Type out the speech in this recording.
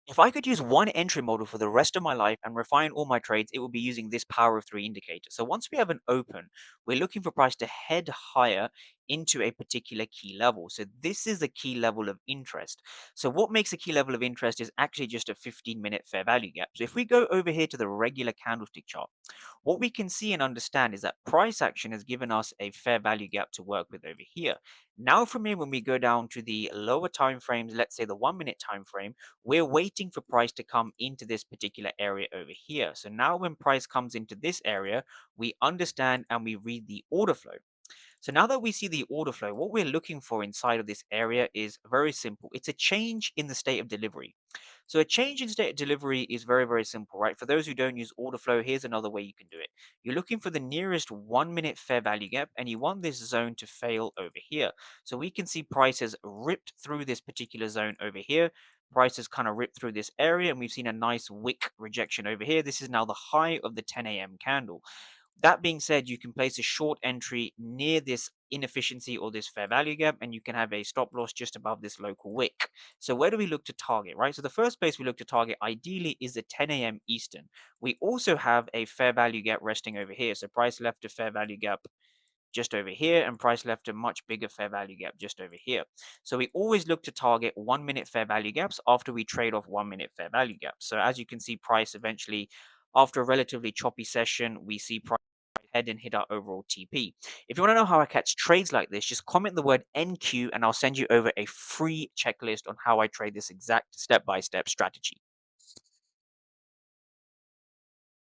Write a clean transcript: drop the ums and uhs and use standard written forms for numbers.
If I could use one entry model for the rest of my life and refine all my trades, it would be using this power of three indicator. So once we have an open, we're looking for price to head higher into a particular key level. So this is a key level of interest. So what makes a key level of interest is actually just a 15-minute fair value gap. So if we go over here to the regular candlestick chart, what we can see and understand is that price action has given us a fair value gap to work with over here. Now from here, when we go down to the lower time frames, let's say the 1 minute time frame, we're waiting for price to come into this particular area over here. So now when price comes into this area, we understand and we read the order flow. So now that we see the order flow, what we're looking for inside of this area is very simple. It's a change in the state of delivery. So a change in state of delivery is very, very simple, right? For those who don't use order flow, here's another way you can do it. You're looking for the nearest 1 minute fair value gap, and you want this zone to fail over here. So we can see prices ripped through this particular zone over here. Prices kind of ripped through this area, and we've seen a nice wick rejection over here. This is now the high of the 10 a.m. candle. That being said, you can place a short entry near this inefficiency or this fair value gap, and you can have a stop loss just above this local wick. So where do we look to target, right? So the first place we look to target ideally is the 10 a.m. Eastern. We also have a fair value gap resting over here. So price left a fair value gap just over here, and price left a much bigger fair value gap just over here. So we always look to target 1 minute fair value gaps after we trade off 1 minute fair value gaps. So as you can see, price eventually, after a relatively choppy session, we see price head and hit our overall TP. If you want to know how I catch trades like this, just comment the word NQ and I'll send you over a free checklist on how I trade this exact step-by-step strategy.